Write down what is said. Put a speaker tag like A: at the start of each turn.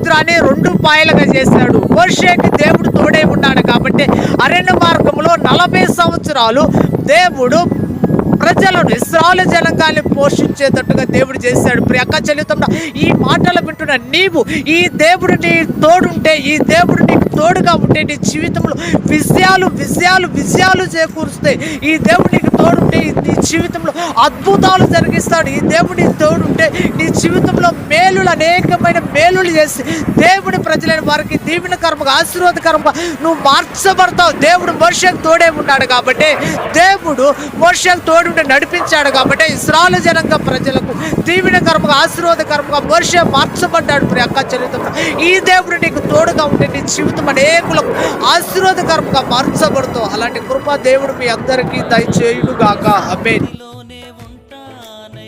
A: సముద్రాన్ని 2 పాయలుగా చేశాడు. మోషేకి దేవుడు తోడే ఉన్నాడు కాబట్టి అరణ్య మార్గంలో 40 సంవత్సరాలు దేవుడు ప్రజలను, ఇశ్రాయేలు జనాంగాన్ని పోషించేటట్టుగా దేవుడు చేశాడు. ప్రియ అక్క చెల్లితమ్ముడా, ఈ మాటలు వింటున్న నీవు, ఈ దేవుడు నీ తోడుంటే, ఈ దేవుడు నీకు తోడుగా ఉంటే నీ జీవితంలో విజయాలు చేకూరుస్తాయి. ఈ దేవుడు నీకు తోడుంటే నీ జీవితంలో అద్భుతాలు జరిగిస్తాడు. ఈ దేవుడి తోడుంటే నీ జీవితంలో అనేకమైన మేలులు చేసి దేవుడి ప్రజలైన వారికి దీవెనకరంగా, ఆశీర్వాదకరంగా నువ్వు మార్చబడతావు. దేవుడు మోషేకు తోడే ఉన్నాడు కాబట్టి, దేవుడు మోషేకు తోడుండి నడిపించాడు కాబట్టి ఇశ్రాయేలు జనాంగ ప్రజలకు దీవెనకరంగా, ఆశీర్వాదకరంగా మోషే మార్చబడ్డాడు. ప్రియ అక్క చెల్లితమ్ముడా, ఈ దేవుడు నీకు తోడుగా ఉంటే నీ జీవితం అనేకులకు ఆశీర్వాదకరంగా మార్చబడుతావు. అలాంటి కృప దేవుడు మీ అందరికీ దయచేయును గాక. ఆమేన్.